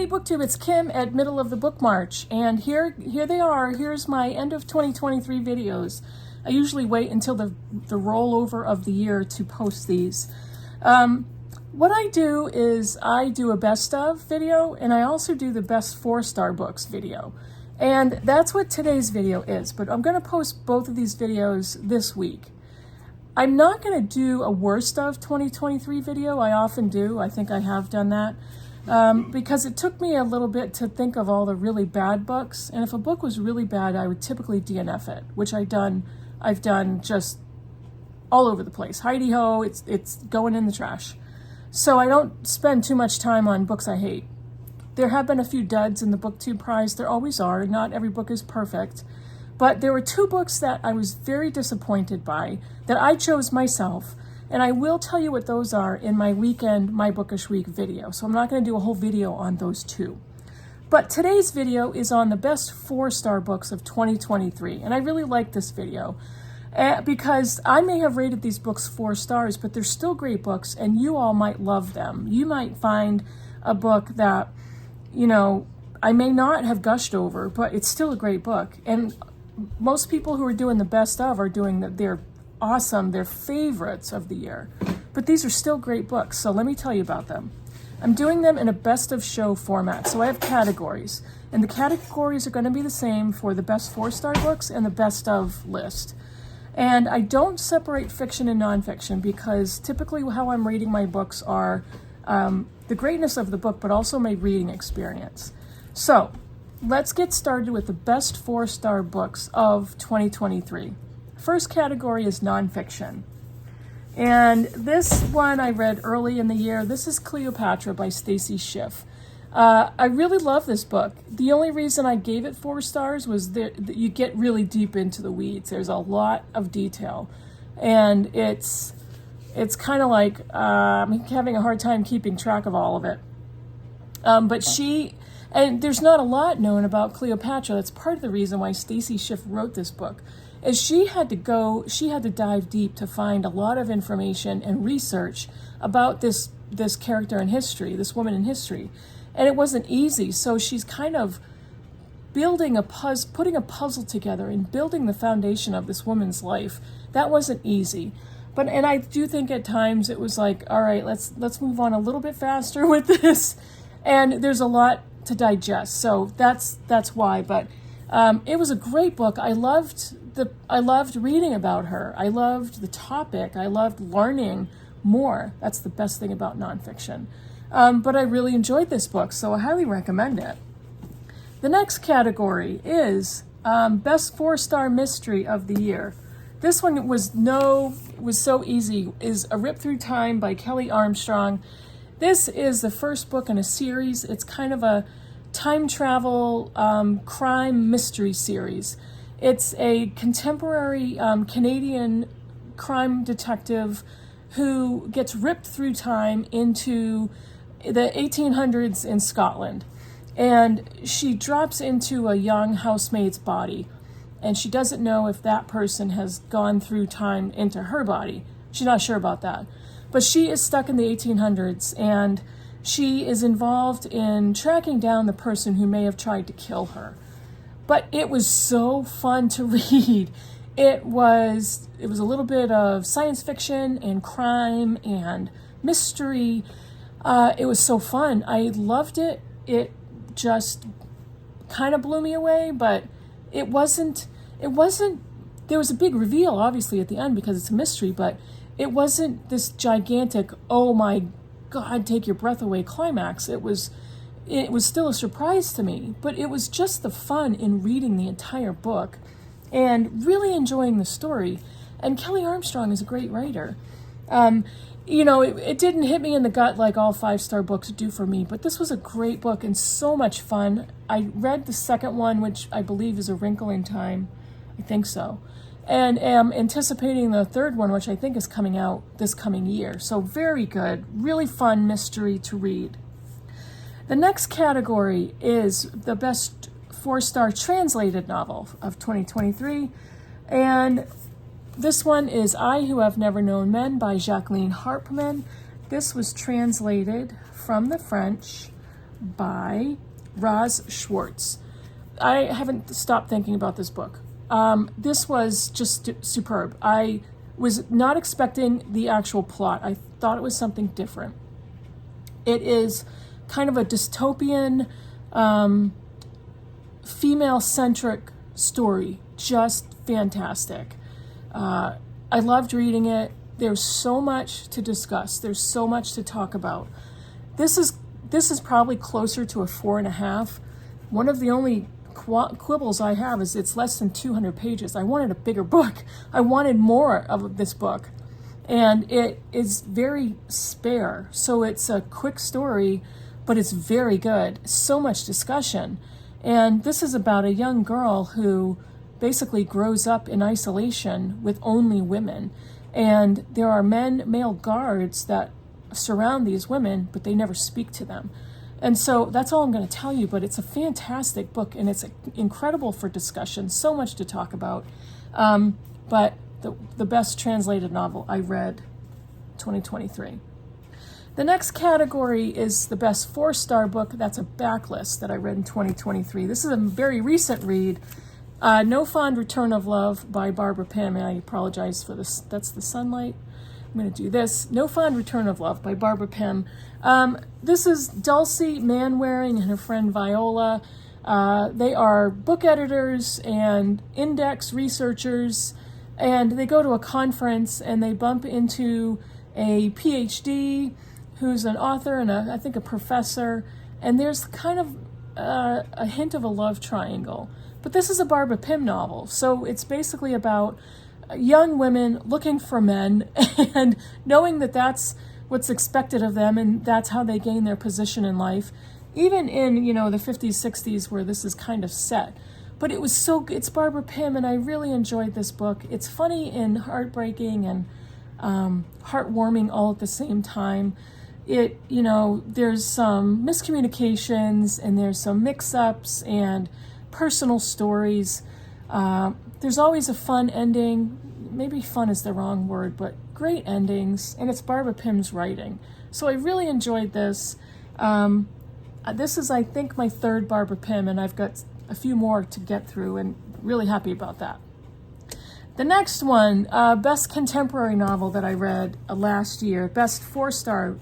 Hey BookTube, it's Kim at Middle of the Book March, and here they are. Here's my end of 2023 videos. I usually wait until the rollover of the year to post these. What I do is I do a best of video, and I also do the best 4-star books video. And that's what today's video is, but I'm going to post both of these videos this week. I'm not going to do a worst of 2023 video. I often do. I think I have done that. Because it took me a little bit to think of all the really bad books, and if a book was really bad, I would typically DNF it, which I've done just all over the place. Heidi ho, it's going in the trash. So I don't spend too much time on books I hate. There have been a few duds in the BookTube Prize. There always are. Not every book is perfect. But there were 2 books that I was very disappointed by, that I chose myself. And I will tell you what those are in my weekend, My Bookish Week video. So I'm not going to do a whole video on those 2. But today's video is on the best 4-star books of 2023. And I really like this video because I may have rated these books 4 stars, but they're still great books and you all might love them. You might find a book that, you know, I may not have gushed over, but it's still a great book. And most people who are doing the best of are doing their awesome, they're favorites of the year. But these are still great books, so let me tell you about them. I'm doing them in a best of show format, so I have categories. And the categories are going to be the same for the best 4-star books and the best of list. And I don't separate fiction and nonfiction because typically how I'm rating my books are the greatness of the book, but also my reading experience. So let's get started with the best 4-star books of 2023. First category is nonfiction. And this one I read early in the year. This is Cleopatra by Stacy Schiff. I really love this book. The only reason I gave it 4 stars was that you get really deep into the weeds. There's a lot of detail. And it's kind of like I'm having a hard time keeping track of all of it. And there's not a lot known about Cleopatra. That's part of the reason why Stacy Schiff wrote this book. Is she had to dive deep to find a lot of information and research about this character in history, this woman in history. And it wasn't easy, so she's kind of putting a puzzle together and building the foundation of this woman's life. That wasn't easy. And I do think at times it was like, all right, let's move on a little bit faster with this. And there's a lot to digest, so that's why. But it was a great book. I loved reading about her. I loved the topic. I loved learning more. That's the best thing about nonfiction. But I really enjoyed this book, so I highly recommend it. The next category is best 4-star mystery of the year. This one was so easy. Is A Rip Through Time by Kelly Armstrong. This is the first book in a series. It's kind of a time travel crime mystery series. It's a contemporary Canadian crime detective who gets ripped through time into the 1800s in Scotland. And she drops into a young housemaid's body. And she doesn't know if that person has gone through time into her body. She's not sure about that. But she is stuck in the 1800s, and she is involved in tracking down the person who may have tried to kill her. But it was so fun to read. It was a little bit of science fiction and crime and mystery. It was so fun. I loved it. It just kind of blew me away, but it wasn't, there was a big reveal, obviously, at the end because it's a mystery, but it wasn't this gigantic, oh my God, take your breath away climax. It was still a surprise to me, but it was just the fun in reading the entire book and really enjoying the story. And Kelly Armstrong is a great writer. You know, it didn't hit me in the gut like all 5-star books do for me, but this was a great book and so much fun. I read the second one, which I believe is A Wrinkle in Time. I think so. And am anticipating the third one, which I think is coming out this coming year. So very good, really fun mystery to read. The next category is the best 4-star translated novel of 2023. And this one is I Who Have Never Known Men by Jacqueline Harpman. This was translated from the French by Roz Schwartz. I haven't stopped thinking about this book. This was just superb. I was not expecting the actual plot. I thought it was something different. It is kind of a dystopian, female-centric story. Just fantastic. I loved reading it. There's so much to discuss. There's so much to talk about. This is probably closer to a 4.5. One of the only quibbles I have is it's less than 200 pages. I wanted a bigger book. I wanted more of this book. And it is very spare. So it's a quick story, but it's very good. So much discussion. And this is about a young girl who basically grows up in isolation with only women. And there are male guards that surround these women, but they never speak to them. And so that's all I'm going to tell you, but it's a fantastic book, and it's incredible for discussion, so much to talk about. But the best translated novel I read 2023. The next category is the best 4-star book. That's a Backlist that I read in 2023. This is a very recent read. No Fond Return of Love by Barbara Pym, and I apologize for this. That's the sunlight. I'm going to do this. No Fond Return of Love by Barbara Pym. This is Dulcie Manwaring and her friend Viola. They are book editors and index researchers, and they go to a conference and they bump into a PhD who's an author and I think a professor, and there's kind of a hint of a love triangle. But this is a Barbara Pym novel, so it's basically about young women looking for men and knowing that that's what's expected of them and that's how they gain their position in life, even in, the 50s, 60s where this is kind of set. But it was it's Barbara Pym, and I really enjoyed this book. It's funny and heartbreaking and heartwarming all at the same time. There's some miscommunications and there's some mix-ups and personal stories. There's always a fun ending. Maybe fun is the wrong word, but great endings, and it's Barbara Pym's writing. So I really enjoyed this. This is, I think, my 3rd Barbara Pym, and I've got a few more to get through, and really happy about that. The next one, best contemporary novel that I read last year, best 4-star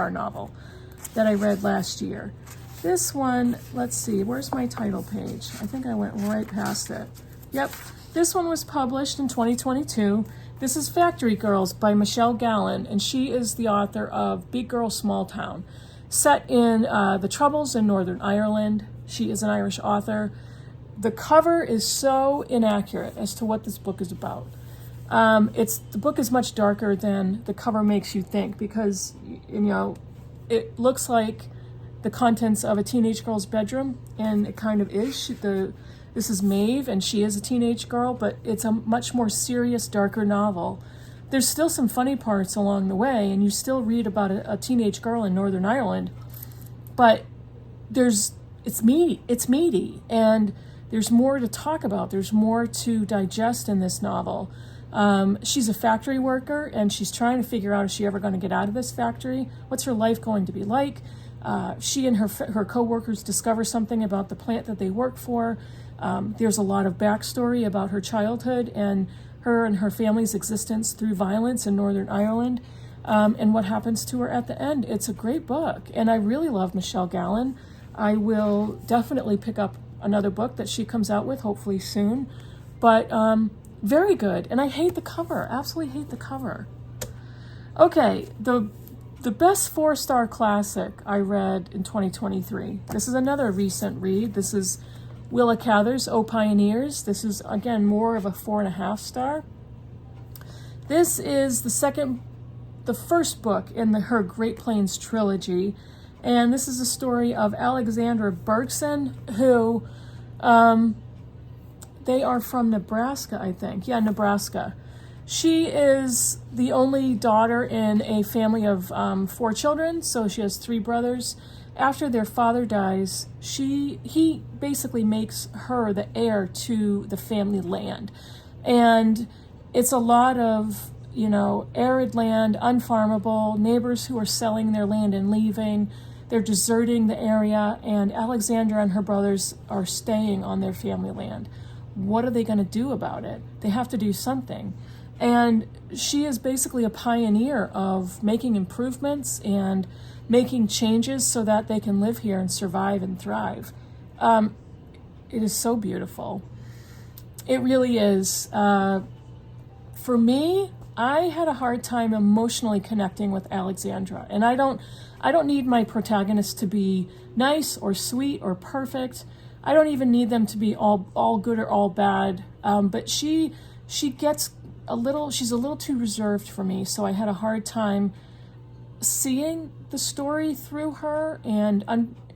novel that I read last year. This one, let's see, where's my title page? I think I went right past it. Yep, this one was published in 2022. This is Factory Girls by Michelle Gallen, and she is the author of Big Girl, Small Town, set in the Troubles in Northern Ireland. She is an Irish author. The cover is so inaccurate as to what this book is about. The book is much darker than the cover makes you think, because it looks like the contents of a teenage girl's bedroom, and it kind of is. This is Maeve, and she is a teenage girl, but it's a much more serious, darker novel. There's still some funny parts along the way, and you still read about a teenage girl in Northern Ireland, but it's meaty, and there's more to talk about. There's more to digest in this novel. She's a factory worker, and she's trying to figure out, is she ever going to get out of this factory? What's her life going to be like? She and her co-workers discover something about the plant that they work for. There's a lot of backstory about her childhood and her family's existence through violence in Northern Ireland, and what happens to her at the end. It's a great book, and I really love Michelle Gallen. I will definitely pick up another book that she comes out with, hopefully soon. But very good, and I hate the cover. Absolutely hate the cover. Okay, the best 4-star classic I read in 2023. This is another recent read. This is Willa Cather's O Pioneers. This is, again, more of a 4.5 star. This is the first book in her Great Plains trilogy, and this is a story of Alexandra Bergson, who, they are from Nebraska, I think. Yeah, Nebraska. She is the only daughter in a family of 4 children, so she has 3 brothers. After their father dies, he basically makes her the heir to the family land. And it's a lot of, arid land, unfarmable, neighbors who are selling their land and leaving, They're deserting the area, and Alexandra and her brothers are staying on their family land. What are they going to do about it? They have to do something. And she is basically a pioneer of making improvements and making changes so that they can live here and survive and thrive. It is so beautiful. It really is. For me, I had a hard time emotionally connecting with Alexandra, and I don't need my protagonist to be nice or sweet or perfect. I don't even need them to be all good or all bad. But she gets she's a little too reserved for me, so I had a hard time seeing the story through her and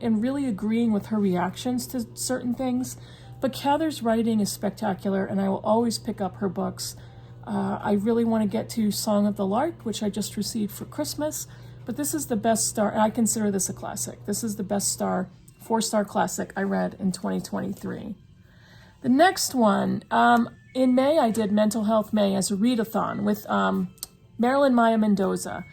really agreeing with her reactions to certain things. But Cather's writing is spectacular, and I will always pick up her books. I really want to get to Song of the Lark, which I just received for Christmas, but this is the best star, and I consider this a classic. This is the best 4-star classic I read in 2023. The next one, in May, I did Mental Health May as a readathon with Marilyn Maya Mendoza.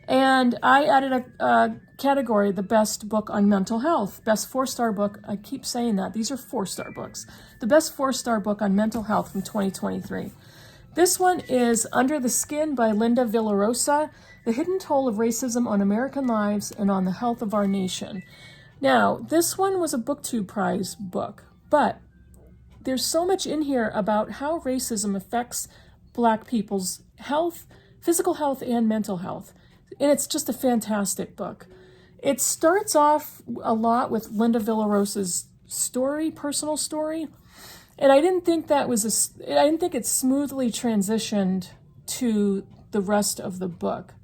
And I added a category, the best book on mental health, best 4-star book. I keep saying that. These are 4-star books. The best 4-star book on mental health from 2023. This one is Under the Skin by Linda Villarosa, The Hidden Toll of Racism on American Lives and on the Health of Our Nation. Now, this one was a BookTube Prize book, but there's so much in here about how racism affects Black people's health, physical health, and mental health. And it's just a fantastic book. It starts off a lot with Linda Villarosa's story, personal story. And I didn't think I didn't think it smoothly transitioned to the rest of the book.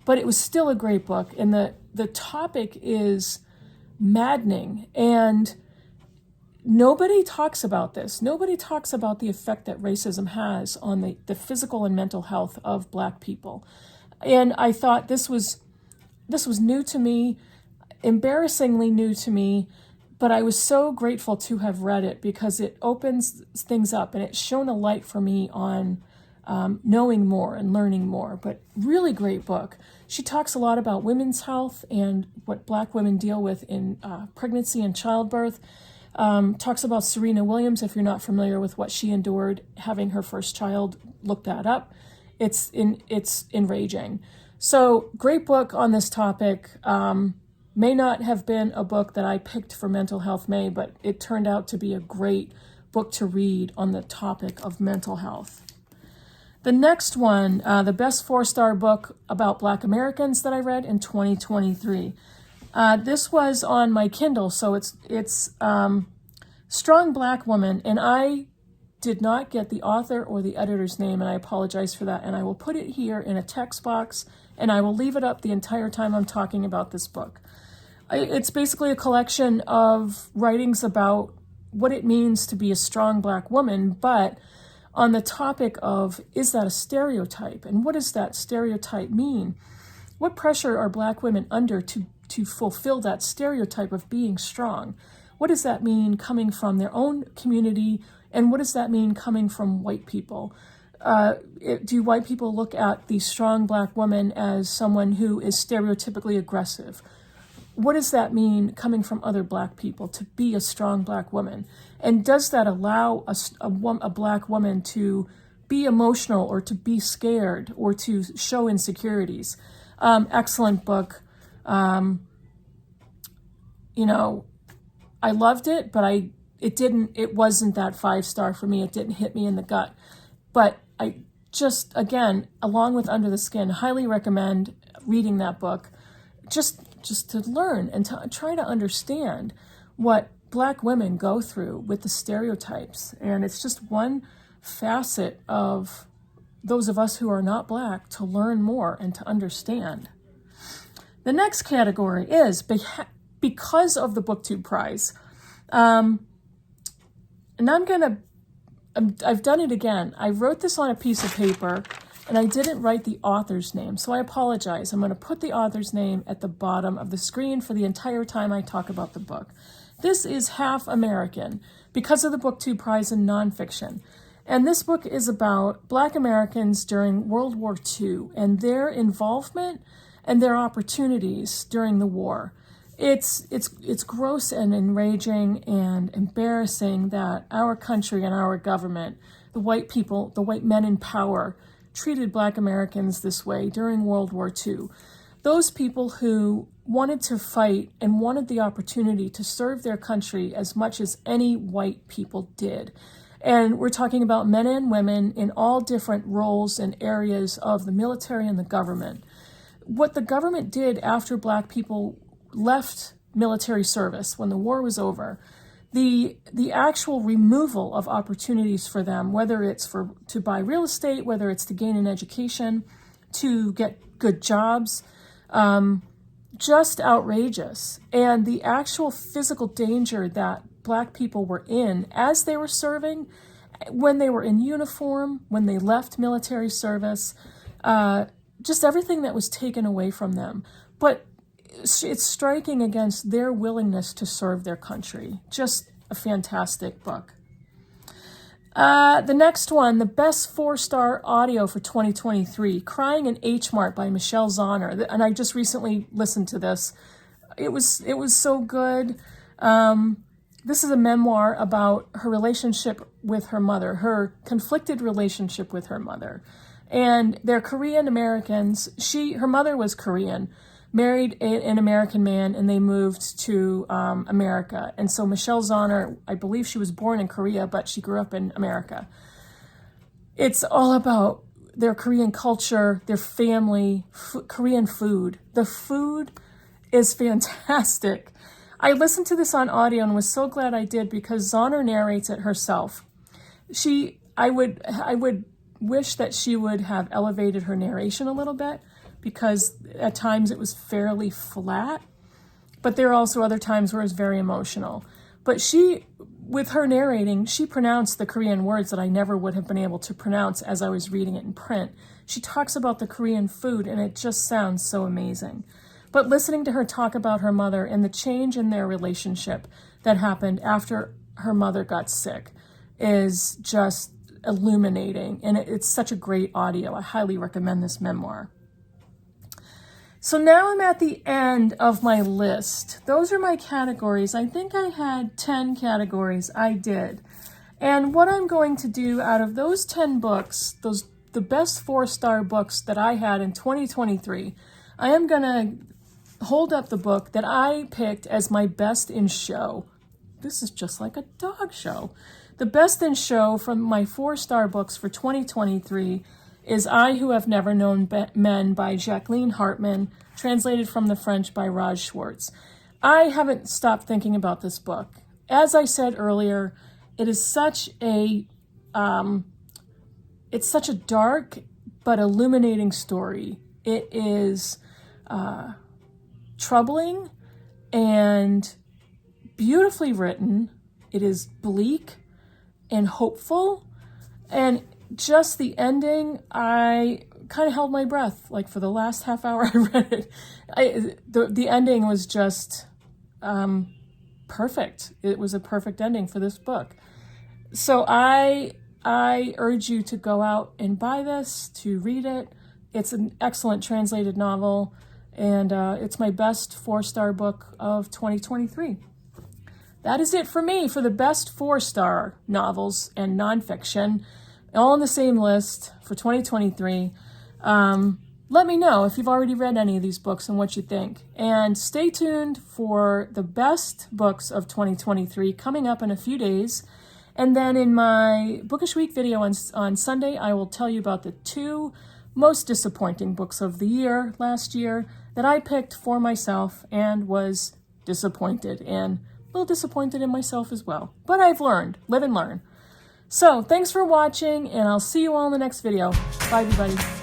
But it was still a great book. And the topic is maddening. And nobody talks about this. Nobody talks about the effect that racism has on the physical and mental health of Black people. And I thought this was new to me, embarrassingly new to me, but I was so grateful to have read it because it opens things up and it's shown a light for me on knowing more and learning more. But really great book. She talks a lot about women's health and what Black women deal with in pregnancy and childbirth. Talks about Serena Williams, if you're not familiar with what she endured having her first child, look that up. It's enraging. So great book on this topic. May not have been a book that I picked for Mental Health May, but it turned out to be a great book to read on the topic of mental health. The next one, the best 4-star book about Black Americans that I read in 2023. This was on my Kindle, so it's Strong Black Woman, and I did not get the author or the editor's name, and I apologize for that. And I will put it here in a text box, and I will leave it up the entire time I'm talking about this book. It's basically a collection of writings about what it means to be a strong Black woman, but on the topic of, is that a stereotype? And what does that stereotype mean? What pressure are Black women under to fulfill that stereotype of being strong? What does that mean coming from their own community? And what does that mean coming from white people? Do white people look at the strong Black woman as someone who is stereotypically aggressive? What does that mean coming from other Black people to be a strong Black woman? And does that allow a Black woman to be emotional or to be scared or to show insecurities? Excellent book. I loved it, but it wasn't that 5-star for me. It didn't hit me in the gut. But I just, again, along with Under the Skin, highly recommend reading that book just to learn and to try to understand what Black women go through with the stereotypes. And it's just one facet of those of us who are not Black to learn more and to understand. The next category is because of the BookTube Prize. And I've done it again. I wrote this on a piece of paper and I didn't write the author's name, so I apologize. I'm going to put the author's name at the bottom of the screen for the entire time I talk about the book. This is Half American, because of the BookTube Prize in NonFiction. And this book is about Black Americans during World War II and their involvement and their opportunities during the war. It's gross and enraging and embarrassing that our country and our government, the white people, the white men in power, treated Black Americans this way during World War II. Those people who wanted to fight and wanted the opportunity to serve their country as much as any white people did. And we're talking about men and women in all different roles and areas of the military and the government. What the government did after Black people left military service, when the war was over, the actual removal of opportunities for them, whether it's to buy real estate, whether it's to gain an education, to get good jobs, just outrageous. And the actual physical danger that Black people were in as they were serving, when they were in uniform, when they left military service, just everything that was taken away from them. But it's striking against their willingness to serve their country. Just a fantastic book. The next one, the best 4-star audio for 2023, Crying in Hmart by Michelle Zauner. And I just recently listened to this. It was so good. This is a memoir about her relationship with her mother, her conflicted relationship with her mother. And they're Korean Americans. Her mother was Korean, married an American man, and they moved to America. And so Michelle Zauner, I believe she was born in Korea, but she grew up in America. It's all about their Korean culture, their family, Korean food. The food is fantastic. I listened to this on audio and was so glad I did, because Zauner narrates it herself. I would wish that she would have elevated her narration a little bit, because at times it was fairly flat, but there are also other times where it was very emotional. But with her narrating, she pronounced the Korean words that I never would have been able to pronounce as I was reading it in print. She talks about the Korean food, and it just sounds so amazing. But listening to her talk about her mother and the change in their relationship that happened after her mother got sick is just illuminating. And it's such a great audio. I highly recommend this memoir. So now I'm at the end of my list. Those are my categories. I think I had 10 categories. I did. And what I'm going to do out of those 10 books, the best 4-star books that I had in 2023, I am going to hold up the book that I picked as my best in show. This is just like a dog show. The best in show from my 4-star books for 2023 is I Who Have Never Known Men by Jacqueline Hartman, translated from the French by Raj Schwartz. I haven't stopped thinking about this book. As I said earlier, it is such a dark but illuminating story. It is troubling and beautifully written. It is bleak and hopeful, and just the ending, I kind of held my breath, like for the last half hour I read it. The ending was just perfect. It was a perfect ending for this book. So I urge you to go out and buy this, to read it. It's an excellent translated novel, and it's my best 4-star book of 2023. That is it for me for the best 4-star novels and nonfiction, all on the same list for 2023. Let me know if you've already read any of these books and what you think. And stay tuned for the best books of 2023 coming up in a few days. And then in my Bookish Week video on Sunday, I will tell you about the 2 most disappointing books of the year last year that I picked for myself and was disappointed, and a little disappointed in myself as well. But I've learned. Live and learn. So thanks for watching, and I'll see you all in the next video. Bye, everybody.